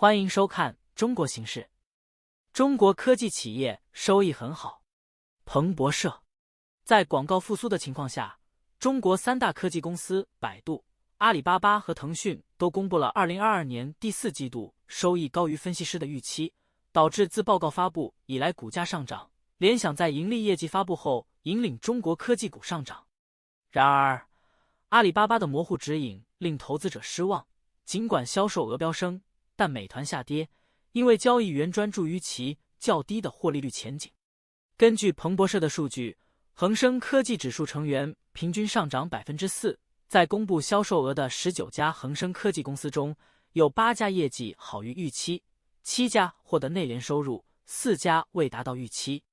欢迎收看中国形势。中国科技企业收益很好。彭博社，在广告复苏的情况下，中国三大科技公司百度、阿里巴巴和腾讯都公布了2022年第四季度收益高于分析师的预期，导致自报告发布以来股价上涨。联想在盈利业绩发布后引领中国科技股上涨。然而，阿里巴巴的模糊指引令投资者失望，尽管销售额飙升，但美团下跌，因为交易员专注于其较低的获利率前景。根据彭博社的数据，恒生科技指数成员平均上涨 4%， 在公布销售额的19家恒生科技公司中，有8家业绩好于预期，7家获得内联收入，4家未达到预期。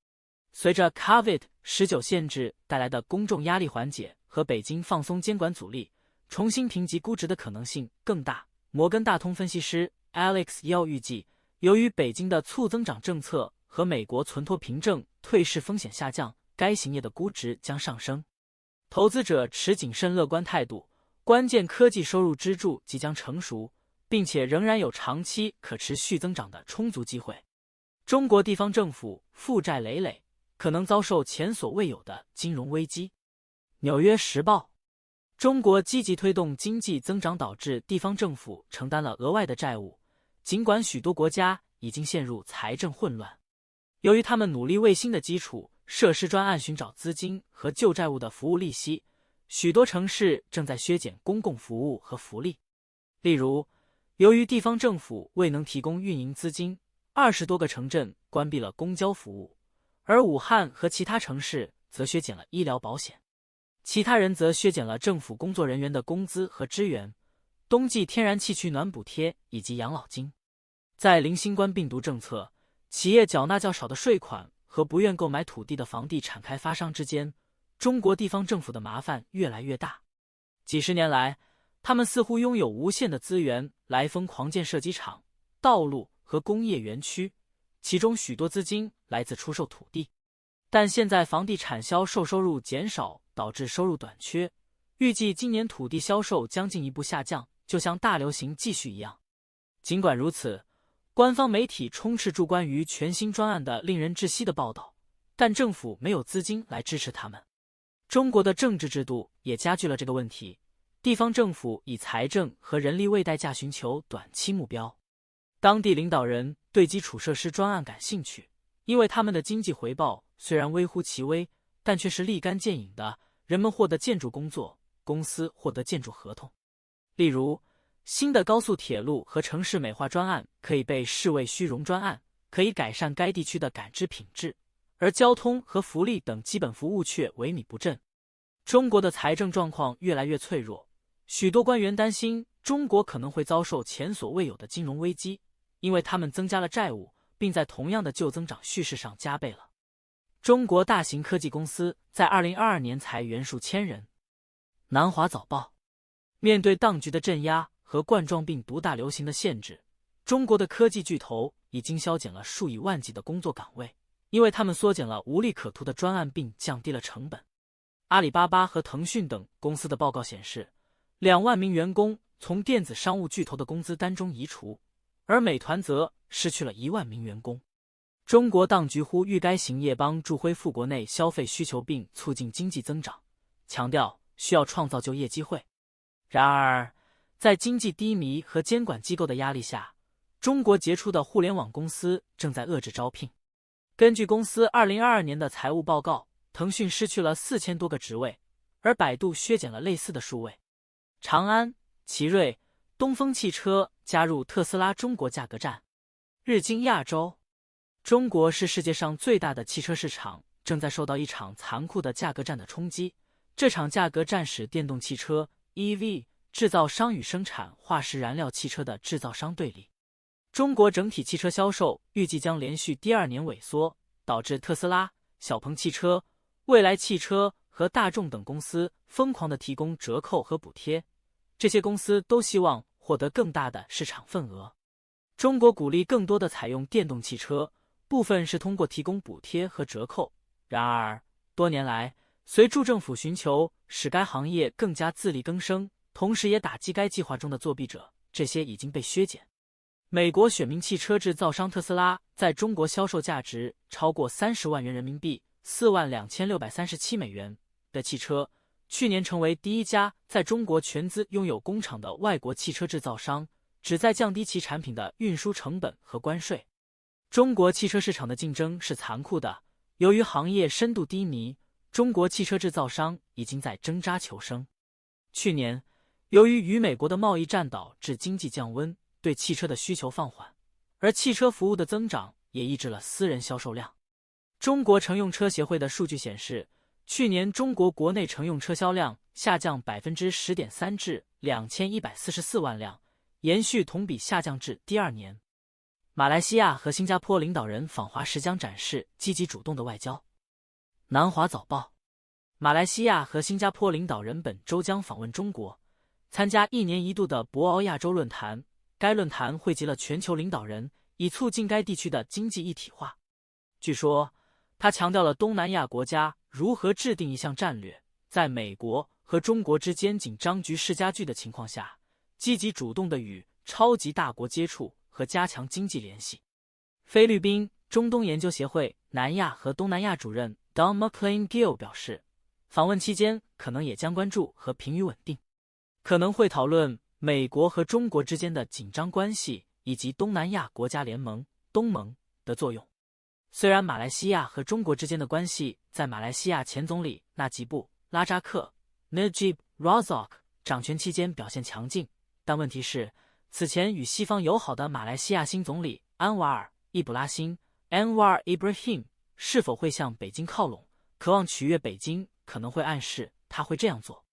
随着 COVID-19 限制带来的公众压力缓解和北京放松监管阻力，重新评级估值的可能性更大。摩根大通分析师 Alex Yao 预计，由于北京的促增长政策和美国存托凭证退市风险下降，该行业的估值将上升。投资者持谨慎乐观态度，关键科技收入支柱即将成熟，并且仍然有长期可持续增长的充足机会。中国地方政府负债累累，可能遭受前所未有的金融危机。纽约时报，中国积极推动经济增长导致地方政府承担了额外的债务，尽管许多国家已经陷入财政混乱。由于他们努力为新的基础设施专案寻找资金和旧债务的服务利息，许多城市正在削减公共服务和福利。例如，由于地方政府未能提供运营资金，20多个城镇关闭了公交服务，而武汉和其他城市则削减了医疗保险。其他人则削减了政府工作人员的工资和支援、冬季天然气取暖补贴以及养老金。在零新冠病毒政策、企业缴纳较少的税款和不愿购买土地的房地产开发商之间，中国地方政府的麻烦越来越大。几十年来，他们似乎拥有无限的资源来疯狂建设机场、道路和工业园区，其中许多资金来自出售土地。但现在房地产销售收入减少，导致收入短缺，预计今年土地销售将进一步下降，就像大流行继续一样。尽管如此，官方媒体充斥住关于全新专案的令人窒息的报道，但政府没有资金来支持他们。中国的政治制度也加剧了这个问题，地方政府以财政和人力为代价寻求短期目标。当地领导人对基础设施专案感兴趣，因为他们的经济回报虽然微乎其微，但却是立竿见影的，人们获得建筑工作，公司获得建筑合同。例如，新的高速铁路和城市美化专案可以被视为虚荣专案，可以改善该地区的感知品质，而交通和福利等基本服务却萎靡不振。中国的财政状况越来越脆弱，许多官员担心中国可能会遭受前所未有的金融危机，因为他们增加了债务，并在同样的旧增长叙事上加倍了。中国大型科技公司在2022年裁员数千人。南华早报，面对当局的镇压和冠状病毒大流行的限制，中国的科技巨头已经削减了数以万计的工作岗位，因为他们缩减了无利可图的专案并降低了成本。阿里巴巴和腾讯等公司的报告显示，2万名员工从电子商务巨头的工资单中移除，而美团则失去了1万名员工。中国当局呼吁该行业帮助恢复国内消费需求并促进经济增长，强调需要创造就业机会。然而，在经济低迷和监管机构的压力下，中国杰出的互联网公司正在遏制招聘。根据公司2022年的财务报告，腾讯失去了4000多个职位，而百度削减了类似的数位。长安、奇瑞、东风汽车加入特斯拉中国价格战。日经亚洲，中国是世界上最大的汽车市场，正在受到一场残酷的价格战的冲击。这场价格战使电动汽车 EV 制造商与生产化石燃料汽车的制造商对立。中国整体汽车销售预计将连续第2年萎缩，导致特斯拉、小鹏汽车、蔚来汽车和大众等公司疯狂地提供折扣和补贴。这些公司都希望获得更大的市场份额。中国鼓励更多地采用电动汽车，部分是通过提供补贴和折扣。然而，多年来，随著政府寻求使该行业更加自力更生，同时也打击该计划中的作弊者，这些已经被削减。美国选民汽车制造商特斯拉在中国销售价值超过30万元人民币，42637美元的汽车，去年成为第一家在中国全资拥有工厂的外国汽车制造商，旨在降低其产品的运输成本和关税。中国汽车市场的竞争是残酷的，由于行业深度低迷，中国汽车制造商已经在挣扎求生。去年，由于与美国的贸易战导致经济降温，对汽车的需求放缓，而汽车服务的增长也抑制了私人销售量。中国乘用车协会的数据显示，去年中国国内乘用车销量下降 10.3% 至2144万辆，延续同比下降至第二年。马来西亚和新加坡领导人访华时将展示积极主动的外交。南华早报：马来西亚和新加坡领导人本周将访问中国，参加1年1度的博鳌亚洲论坛。该论坛汇集了全球领导人，以促进该地区的经济一体化。据说，他强调了东南亚国家如何制定一项战略，在美国和中国之间紧张局势加剧的情况下，积极主动地与超级大国接触和加强经济联系。菲律宾中东研究协会南亚和东南亚主任 Don McLean-Gill 表示，访问期间可能也将关注和平与稳定，可能会讨论美国和中国之间的紧张关系以及东南亚国家联盟东盟的作用。虽然马来西亚和中国之间的关系在马来西亚前总理纳吉布·拉扎克 Najib Razak 掌权期间表现强劲，但问题是，此前与西方友好的马来西亚新总理安瓦尔·易卜拉欣 Anwar Ibrahim 是否会向北京靠拢，渴望取悦北京，可能会暗示他会这样做。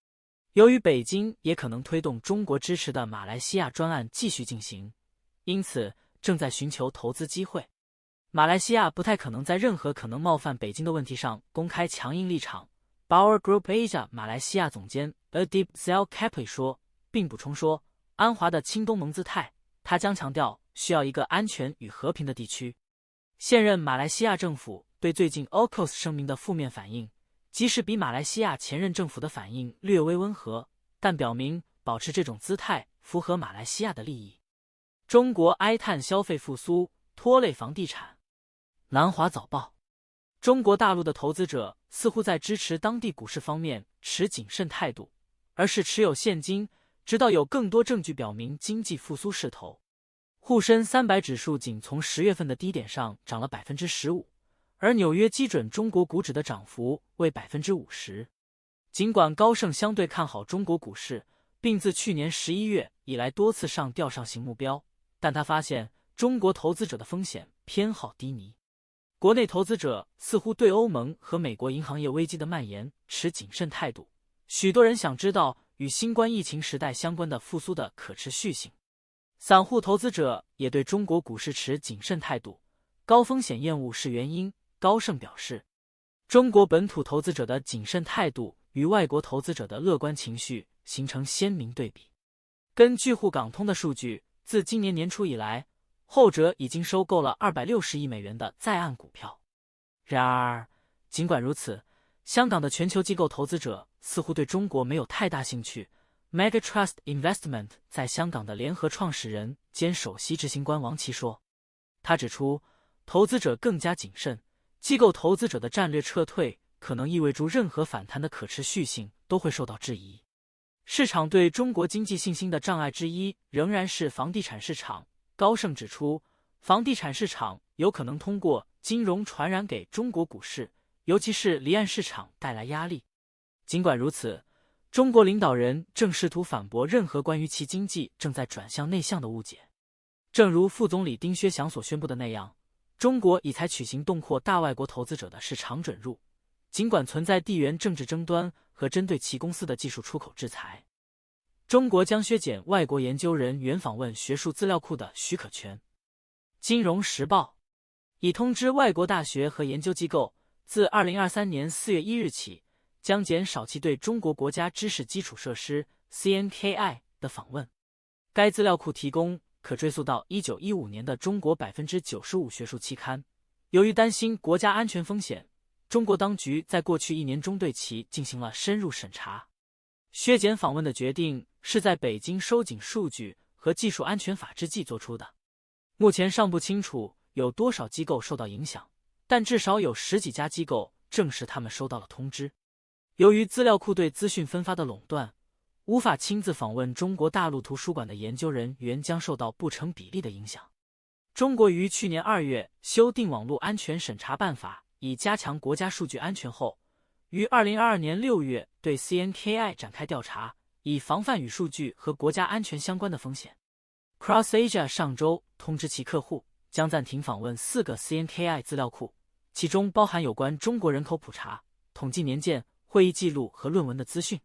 由于北京也可能推动中国支持的马来西亚专案继续进行，因此正在寻求投资机会。马来西亚不太可能在任何可能冒犯北京的问题上公开强硬立场。Bauer Group Asia 马来西亚总监 Adib Zail Kapli 说，并补充说，安华的亲东盟姿态，他将强调需要一个安全与和平的地区。现任马来西亚政府对最近 AUKUS 声明的负面反应，即使比马来西亚前任政府的反应略微温和，但表明保持这种姿态符合马来西亚的利益。中国哀叹消费复苏拖累房地产。南华早报：中国大陆的投资者似乎在支持当地股市方面持谨慎态度，而是持有现金，直到有更多证据表明经济复苏势头。沪深300指数仅从10月份的低点上涨了 15%，而纽约基准中国股指的涨幅为 50%。 尽管高盛相对看好中国股市，并自去年11月以来多次上调上行目标，但他发现中国投资者的风险偏好低迷。国内投资者似乎对欧盟和美国银行业危机的蔓延持谨慎态度，许多人想知道与新冠疫情时代相关的复苏的可持续性。散户投资者也对中国股市持谨慎态度，高风险厌恶是原因。高盛表示，中国本土投资者的谨慎态度与外国投资者的乐观情绪形成鲜明对比。根据沪港通的数据，自今年年初以来，后者已经收购了260亿美元的在岸股票。然而，尽管如此，香港的全球机构投资者似乎对中国没有太大兴趣。Megatrust Investment 在香港的联合创始人兼首席执行官王琦说，他指出，投资者更加谨慎，机构投资者的战略撤退可能意味着任何反弹的可持续性都会受到质疑。市场对中国经济信心的障碍之一仍然是房地产市场。高盛指出，房地产市场有可能通过金融传染给中国股市，尤其是离岸市场带来压力。尽管如此，中国领导人正试图反驳任何关于其经济正在转向内向的误解。正如副总理丁薛祥所宣布的那样，中国已采取行动扩大外国投资者的市场准入，尽管存在地缘政治争端和针对其公司的技术出口制裁。中国将削减外国研究人员访问学术资料库的许可权。金融时报已通知外国大学和研究机构，自2023年4月1日起，将减少其对中国国家知识基础设施 CNKI 的访问。该资料库提供可追溯到1915年的中国 95% 学术期刊。由于担心国家安全风险，中国当局在过去1年中对其进行了深入审查。削减访问的决定是在北京收紧数据和技术安全法之际做出的。目前尚不清楚有多少机构受到影响，但至少有10几家机构证实他们收到了通知。由于资料库对资讯分发的垄断，无法亲自访问中国大陆图书馆的研究人员将受到不成比例的影响。中国于去年2月修订网络安全审查办法，以加强国家数据安全后，于2022年6月对 CNKI 展开调查，以防范与数据和国家安全相关的风险。CrossAsia 上周通知其客户将暂停访问4个 CNKI 资料库，其中包含有关中国人口普查、统计年鉴、会议记录和论文的资讯。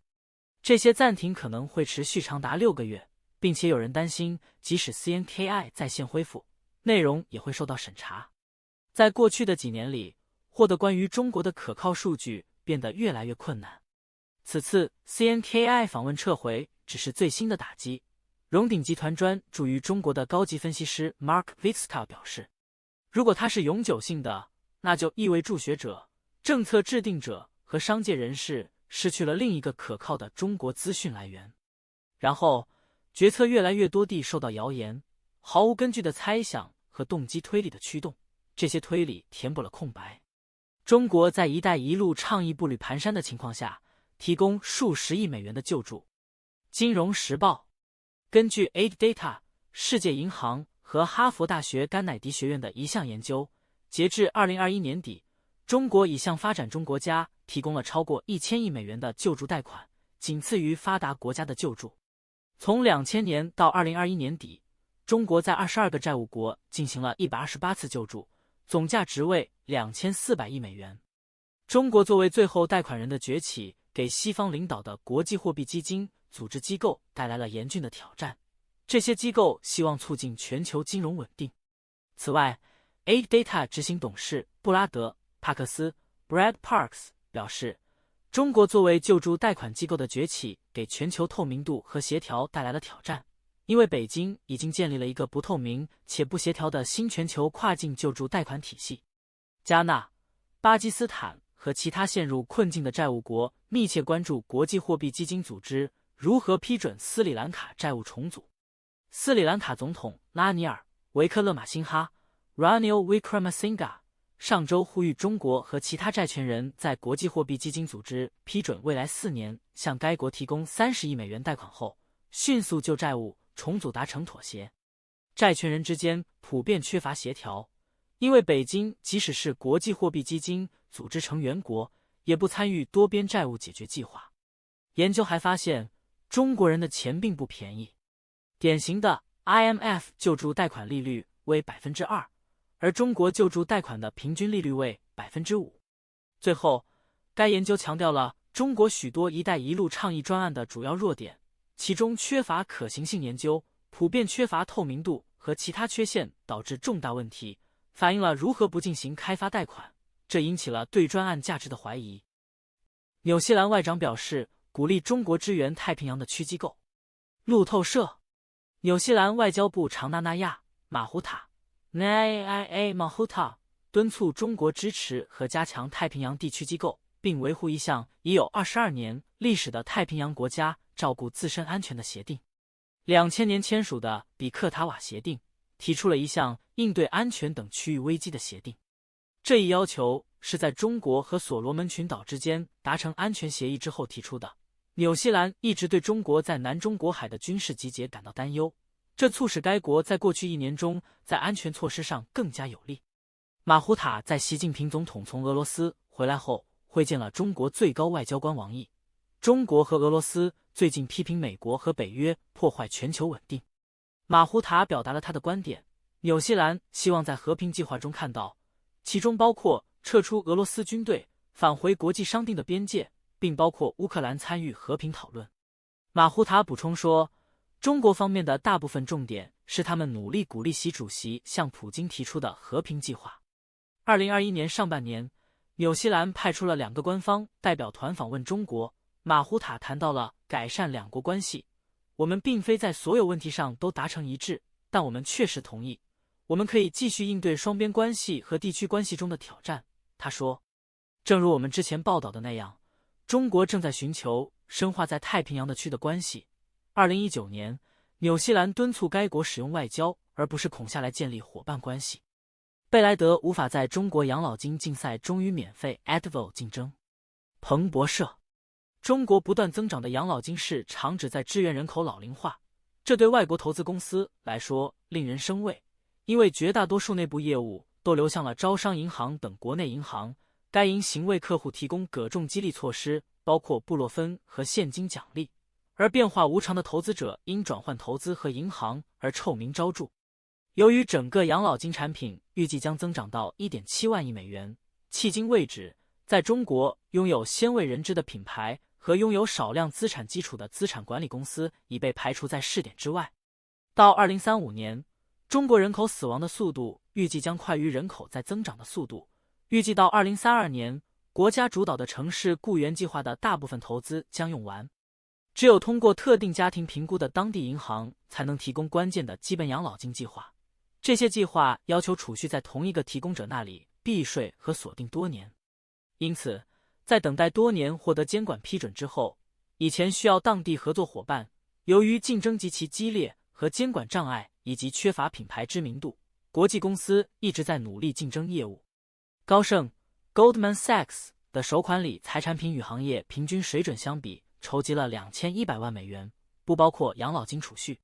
这些暂停可能会持续长达6个月，并且有人担心，即使 CNKI 在线恢复，内容也会受到审查。在过去的几年里，获得关于中国的可靠数据变得越来越困难。此次 CNKI 访问撤回只是最新的打击。荣鼎集团专注于中国的高级分析师 Mark Vitska 表示，如果它是永久性的，那就意味助学者、政策制定者和商界人士失去了另一个可靠的中国资讯来源。然后，决策越来越多地受到谣言、毫无根据的猜想和动机推理的驱动，这些推理填补了空白。中国在“一带一路”倡议步履蹒跚的情况下，提供数十亿美元的救助。金融时报根据 AidData、世界银行和哈佛大学甘乃迪学院的一项研究，截至2021年底，中国已向发展中国家提供了超过1000亿美元的救助贷款，仅次于发达国家的救助。从2000年到2021年底，中国在22个债务国进行了128次救助，总价值为2400亿美元。中国作为最后贷款人的崛起，给西方领导的国际货币基金组织机构带来了严峻的挑战。这些机构希望促进全球金融稳定。此外 ，AidData 执行董事布拉德·帕克斯 （Brad Parks） 表示，中国作为救助贷款机构的崛起，给全球透明度和协调带来了挑战，因为北京已经建立了一个不透明且不协调的新全球跨境救助贷款体系。加纳、巴基斯坦和其他陷入困境的债务国密切关注国际货币基金组织如何批准斯里兰卡债务重组。斯里兰卡总统拉尼尔·维克勒马辛哈 （Ranil Wickremesinghe） 上周呼吁中国和其他债权人在国际货币基金组织批准未来4年向该国提供30亿美元贷款后，迅速就债务重组达成妥协。债权人之间普遍缺乏协调，因为北京即使是国际货币基金组织成员国，也不参与多边债务解决计划。研究还发现，中国人的钱并不便宜。典型的 IMF 救助贷款利率为 2%， 而中国救助贷款的平均利率为 5%。最后，该研究强调了中国许多“一带一路”倡议专案的主要弱点，其中缺乏可行性研究，普遍缺乏透明度和其他缺陷导致重大问题，反映了如何不进行开发贷款，这引起了对专案价值的怀疑。纽西兰外长表示，鼓励中国支援太平洋的区机构。路透社纽西兰外交部长纳纳亚·马胡塔 （Naya Mahuta） 敦促中国支持和加强太平洋地区机构，并维护一项已有22年历史的太平洋国家照顾自身安全的协定。2000年签署的比克塔瓦协定提出了一项应对安全等区域危机的协定。这一要求是在中国和所罗门群岛之间达成安全协议之后提出的。纽西兰一直对中国在南中国海的军事集结感到担忧，这促使该国在过去1年中在安全措施上更加有力。马胡塔在习近平总统从俄罗斯回来后会见了中国最高外交官王毅。中国和俄罗斯最近批评美国和北约破坏全球稳定。马胡塔表达了他的观点，纽西兰希望在和平计划中看到，其中包括撤出俄罗斯军队、返回国际商定的边界，并包括乌克兰参与和平讨论。马胡塔补充说，中国方面的大部分重点是他们努力鼓励习主席向普京提出的和平计划。2021年上半年，纽西兰派出了2个官方代表团访问中国。马胡塔谈到了改善两国关系，我们并非在所有问题上都达成一致，但我们确实同意，我们可以继续应对双边关系和地区关系中的挑战。他说，正如我们之前报道的那样，中国正在寻求深化在太平洋的区的关系。2019年，纽西兰敦促该国使用外交而不是恐下来建立伙伴关系。贝莱德无法在中国养老金竞赛中与免费 Advil 竞争。彭博社：中国不断增长的养老金市场旨在支援人口老龄化，这对外国投资公司来说令人生畏，因为绝大多数内部业务都流向了招商银行等国内银行，该银行为客户提供各种激励措施，包括布洛芬和现金奖励，而变化无常的投资者因转换投资和银行而臭名昭著。由于整个养老金产品预计将增长到 1.7 万亿美元，迄今为止，在中国拥有鲜为人知的品牌和拥有少量资产基础的资产管理公司已被排除在试点之外。到2035年，中国人口死亡的速度预计将快于人口在增长的速度。预计到2032年，国家主导的城市雇员计划的大部分投资将用完。只有通过特定家庭评估的当地银行才能提供关键的基本养老金计划。这些计划要求储蓄在同一个提供者那里避税和锁定多年，因此在等待多年获得监管批准之后，以前需要当地合作伙伴，由于竞争极其激烈和监管障碍以及缺乏品牌知名度，国际公司一直在努力竞争业务。高盛 Goldman Sachs 的首款理财产品与行业平均水准相比，筹集了2100万美元，不包括养老金储蓄。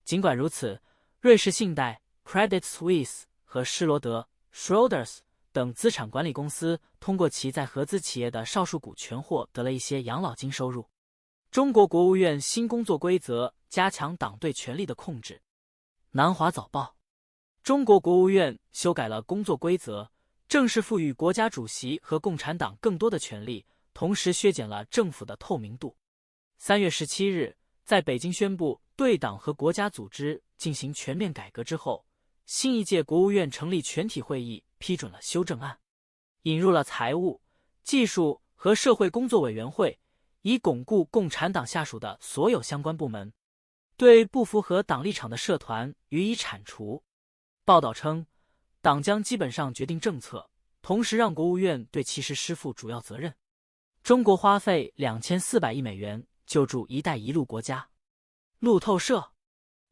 尽管如此，瑞士信贷 Credit Suisse 和施罗德 Schroders 等资产管理公司通过其在合资企业的少数股权获得了一些养老金收入。中国国务院新工作规则加强党对权力的控制。南华早报：中国国务院修改了工作规则，正式赋予国家主席和共产党更多的权力，同时削减了政府的透明度。3月17日，在北京宣布对党和国家组织进行全面改革之后，新一届国务院成立全体会议，批准了修正案，引入了财务、技术和社会工作委员会，以巩固共产党下属的所有相关部门，对不符合党立场的社团予以铲除。报道称，党将基本上决定政策，同时让国务院对其实施负主要责任。中国花费2400亿美元救助“一带一路”国家。路透社：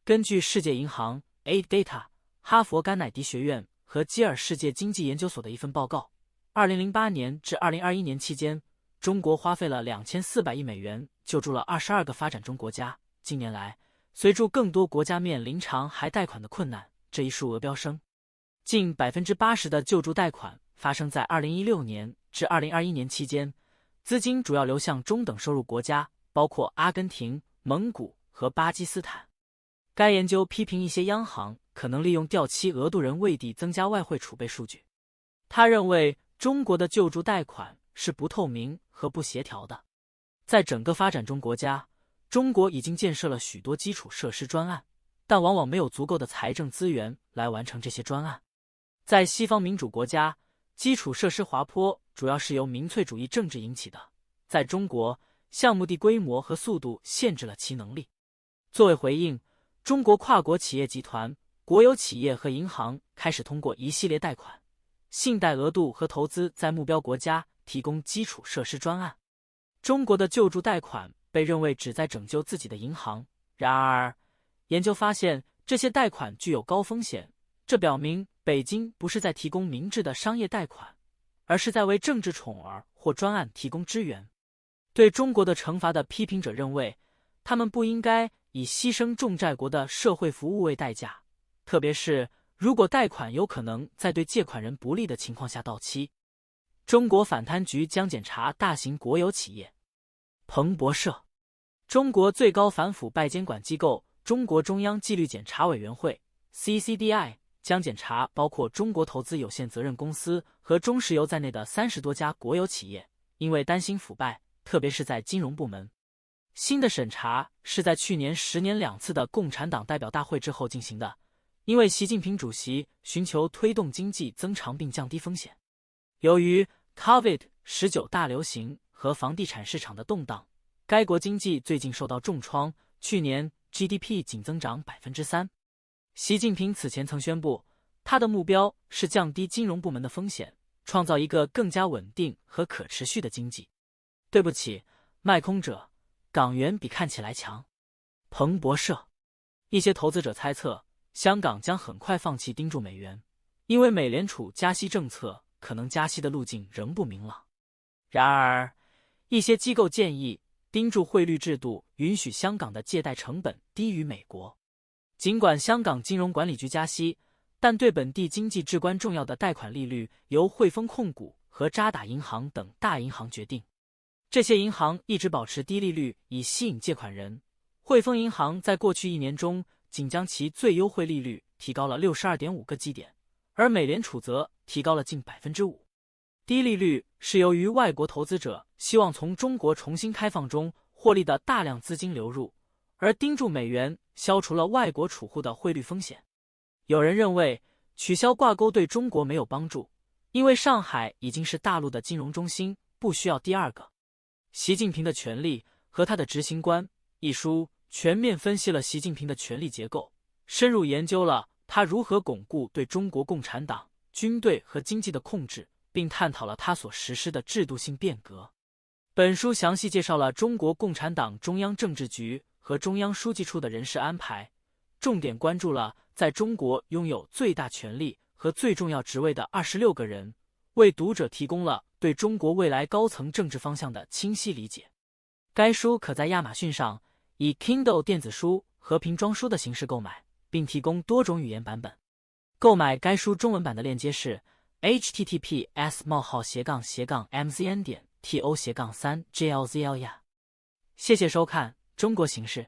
根据世界银行 Aid Data、哈佛甘乃迪学院和基尔世界经济研究所的一份报告，2008年至2021年期间，中国花费了2400亿美元救助了22个发展中国家。近年来，随着更多国家面临偿还贷款的困难，这一数额飙升。近 80% 的救助贷款发生在2016年至2021年期间，资金主要流向中等收入国家，包括阿根廷、蒙古和巴基斯坦。该研究批评一些央行可能利用掉期额度人为地增加外汇储备数据。他认为中国的救助贷款是不透明和不协调的。在整个发展中国家，中国已经建设了许多基础设施专案，但往往没有足够的财政资源来完成这些专案。在西方民主国家，基础设施滑坡主要是由民粹主义政治引起的。在中国，项目的规模和速度限制了其能力。作为回应，中国跨国企业集团、国有企业和银行开始通过一系列贷款、信贷额度和投资在目标国家提供基础设施专案。中国的救助贷款被认为旨在拯救自己的银行，然而，研究发现这些贷款具有高风险，这表明北京不是在提供明智的商业贷款，而是在为政治宠儿或专案提供支援。对中国的惩罚的批评者认为，他们不应该以牺牲重债国的社会服务为代价，特别是如果贷款有可能在对借款人不利的情况下到期。中国反贪局将检查大型国有企业。彭博社：中国最高反腐败监管机构中国中央纪律检查委员会 CCDI 将检查包括中国投资有限责任公司和中石油在内的30多家国有企业，因为担心腐败，特别是在金融部门。新的审查是在去年10年2次的共产党代表大会之后进行的，因为习近平主席寻求推动经济增长并降低风险。由于 COVID-19 大流行和房地产市场的动荡，该国经济最近受到重创，去年 GDP 仅增长 3%。习近平此前曾宣布，他的目标是降低金融部门的风险，创造一个更加稳定和可持续的经济。对不起，卖空者，港元比看起来强。彭博社：一些投资者猜测，香港将很快放弃盯住美元，因为美联储加息政策可能加息的路径仍不明朗。然而，一些机构建议盯住汇率制度允许香港的借贷成本低于美国。尽管香港金融管理局加息，但对本地经济至关重要的贷款利率由汇丰控股和渣打银行等大银行决定。这些银行一直保持低利率以吸引借款人。汇丰银行在过去1年中仅将其最优惠利率提高了 62.5 个基点，而美联储则提高了近 5%。 低利率是由于外国投资者希望从中国重新开放中获利的大量资金流入，而盯住美元消除了外国储户的汇率风险。有人认为取消挂钩对中国没有帮助，因为上海已经是大陆的金融中心，不需要第二个。习近平的权力和他的执行观一书全面分析了习近平的权力结构，深入研究了他如何巩固对中国共产党、军队和经济的控制，并探讨了他所实施的制度性变革。本书详细介绍了中国共产党中央政治局和中央书记处的人事安排，重点关注了在中国拥有最大权力和最重要职位的26个人，为读者提供了对中国未来高层政治方向的清晰理解。该书可在亚马逊上以 Kindle 电子书和瓶装书的形式购买，并提供多种语言版本。购买该书中文版的链接是 https://mzn.to/3glzl 呀。谢谢收看中国形势。